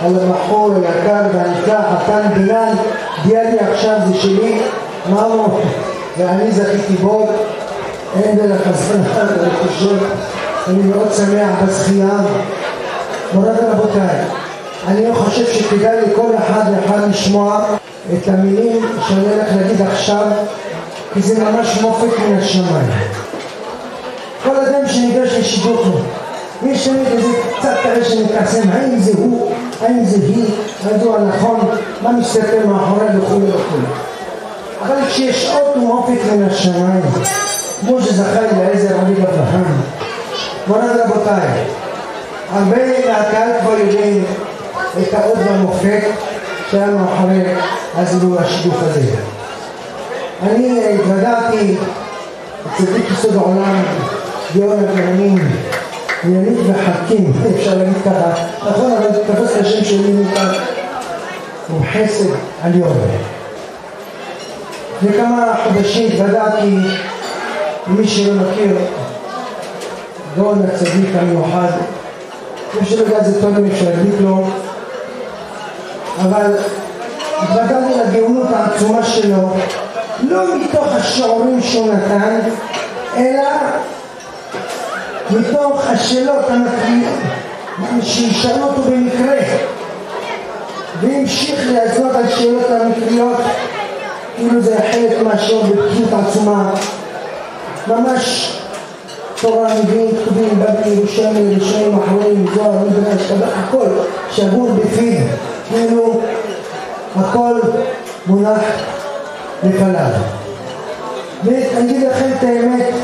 על הבחור היקר והנפלא חתן בינן, דיאלי עכשיו זה שלי, מאמו, ואני זכיתי בו, אין דרך הזמנה, אני חושב, אני מאוד שמח בזכייה. מוריי ורבותיי, אני לא חושב שכדאי לכל אחד ואחד לשמוע את המילים שאני הולך להגיד עכשיו, כי זה ממש מופת מן השמיים. כל אדם שניגש לשידוך לו, יש תמיד איזה קצת כזה שמתעצם, האם זה הוא, האם זה היא, האם זה הנכון, מה מסתכל מאחורי וכו' וכו'. אבל כשיש אות ומופת מן השמיים, כמו שזכה אליעזר עביד אברהם, מוריי ורבותיי, הרבה מהקהל כבר יודעים את האות והמופת שהיה מאחורי הזיווג השידוך הזה. אני התוודעתי צדיק יסוד העולם, גאון הגאונים, עניינית וחכים, אפשר להגיד ככה, נכון, אבל תפס את השם שלי מכאן, הוא חסד על יום. לכמה חודשים התוודעתי, מי שלא מכיר, גאון הצדיק המיוחד, מי שלא יודע זה טוב אפשר להגיד לו, אבל התוודעתי לגאונות העצומה שלו, לא מתוך השיעורים שהוא נתן, אלא מתוך השאלות המקריאות שישאלו אותו במקרה, והמשיך להזנות על שאלות המקריות כאילו זה חלק מהשיעור בבקיאות עצומה. ממש תורה מביאים כתובים בבלי ירושלמי ראשונים אחרונים זוהר מבנה השתבח, הכל שגור בפיו, כאילו הכל מונח לפניו. ואני אגיד לכם את האמת,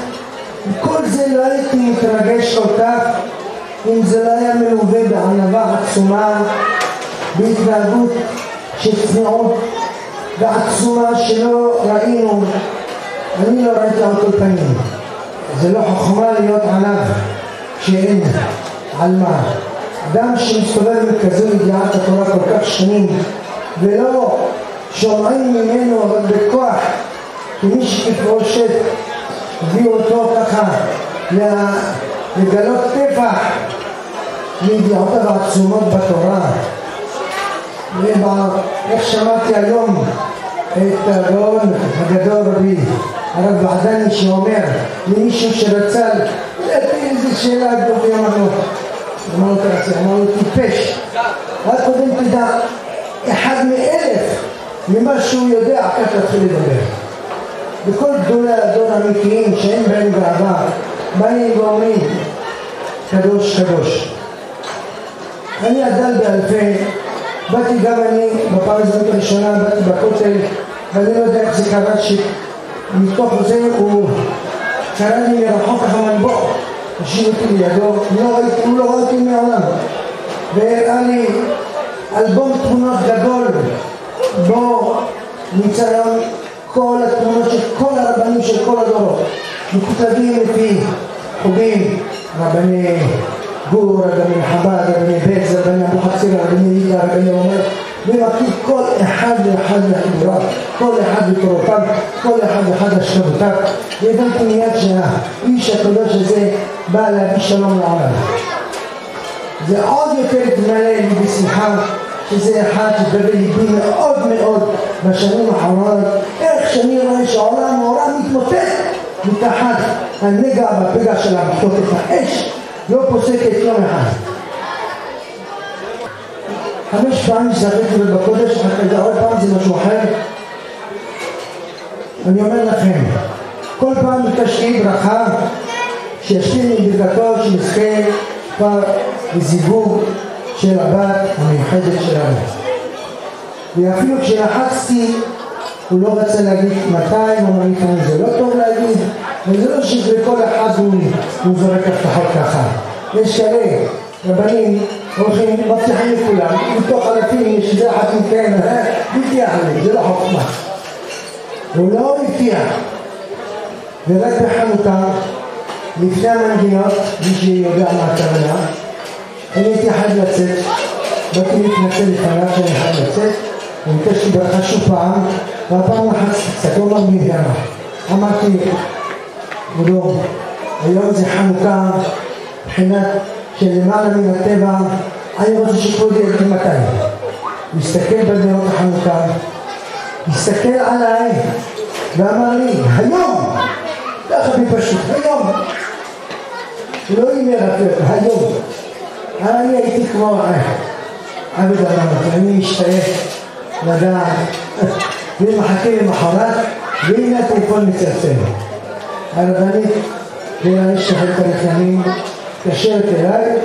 כל זה לא הייתי מתרגש כל כך אם זה לא היה מלווה בענווה עצומה, בהתנהגות של צניעות ועצומה שלא ראינו. אני לא ראיתי אותו פנים. זה לא חוכמה להיות ענב שאין על מה. אדם שמסתובב מכזו ידיעת התורה כל כך שנים ולא שומעים ממנו אבל בכוח, כמי שכפרושת הביאו אותו ככה לגלות טפח מידיעותיו העצומות בתורה. איך שמעתי היום את הגאון הגדול רבי הרב ועדני שאומר למישהו שרצה להטיל איזו שאלה גדולה, אמר לו טיפש, רק קודם תדע אחד מאלף ממה שהוא יודע ככה תתחיל לדבר. וכל גדולי הדור האמיתיים שאין בהם גאווה באים ואומרים קדוש קדוש. אני אדל באלפי, באתי גם אני בפעם הזאת הראשונה, באתי בכותל, ואני לא יודע איך זה קרה שמתוך זה הוא קרא לי מרחוק ככה מנבוך, השאיר אותי לידו, הוא לא ראה אותי מעולם, והראה לי אלבום תמונות גדול בו נמצא היום כל התמונות של כל הרבנים של כל הדורות, מכותבים לפי חוגים, רבני גור, רבני חב"ד, רבני בית, רבני אבו חציר, רבני ליטה, רבני אומר, ומכיר כל אחד ואחד לחברה, כל אחד לתורותיו, כל אחד ואחד לשכבותיו. והבנתי מיד שהאיש הקדוש הזה בא להביא שלום לעולם. זה עוד יותר התמלא לי בשמחה שזה אחד שדבר ליבי מאוד מאוד בשנים האחרונות, איך שאני רואה שהעולם מתמוטט מתחת הנגע בפגע של המחתות, את האש לא פוסקת יום אחד. 5 פעמים שזכיתי בקודש, עוד פעם זה משהו אחר. אני אומר לכם, כל פעם ביקשתי ברכה שישלים לי ברכתו שנזכה כבר לזיווג של הבת המיוחדת שלנו. ואפילו כשלחצתי הוא לא רצה להגיד 200 או מניפים, זה לא טוב להגיד, וזה לא שבכל אחד הוא זורק הבטחות ככה. יש כאלה רבנים הולכים מבטיחים לכולם, מתוך אלפים שזה אחד מכן, הבטיח לי, זה לא חוכמה. הוא לא הבטיח. ורק בחנוכה, לפני המנגינות, מי שיודע מה הכוונה, אני הייתי אחד לצאת, באתי להתנצל לפניו שאני אחד לצאת, וביקשתי ברכה שוב פעם, והפעם לחצתי קצת, הוא אמר לי גמר. אמרתי, היום זה חנוכה, מבחינת של למעלה מן הטבע, אני רוצה שכבודי יגיד מתי. הוא הסתכל בנרות החנוכה, הסתכל עליי ואמר לי, היום, ככה בפשוט, היום. הוא לא ימר אפילו, היום. אני הייתי כמו עבד הרמות, אני משתייך לדעת, ומחכה למחרת, והנה הטלפון מצלצל. הרבנית, ואני שחרר את הרחמים, קשרת אליי,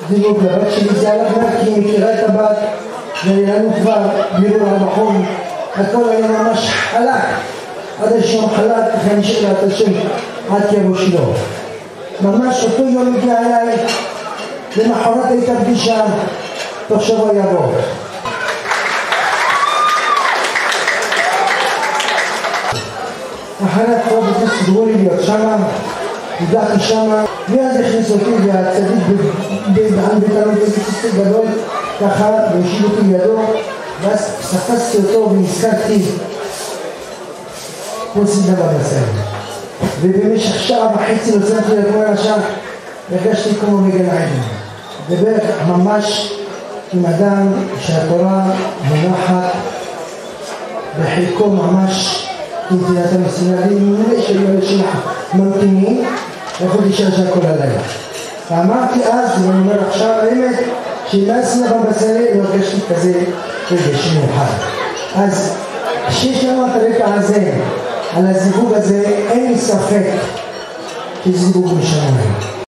דיבוק לבת שלי, זה הלך מה, כי היא מכירה את הבת, ולנו כבר בירור המחום, הכל היה ממש חלק, עד השם חלק, ככה נשאר את השם עד יבוא שלו. ממש אותו יום הגיע אליי, למחרת הייתה פגישה, תוך שבוע יבוא. אחרי הכל סגרו לי להיות שמה, הגעתי שמה, ואז הכניס אותי והצדיק בביתנו בקיצור גדול, ככה, והשיב אותי לידו, ואז תפסתי אותו ונזכרתי, כל סידה בבשר. ובמשך שעה וחצי לא שמתי לקרוא לשם, הרגשתי כמו מגן עדים. דבר ממש עם אדם שהתורה מונחת בחלקו ממש כנתינת המסינרים, מלא שהיו אנשים ממתינים, יכול להישאר שם כל הלילה. ואמרתי אז, ואני אומר עכשיו, האמת, שמאסנה בבשרי לא הרגשתי כזה רגש מיוחד. אז כשיש לנו את הרקע הזה, על הזיווג הזה, אין לי ספק שזה זיווג משמיים.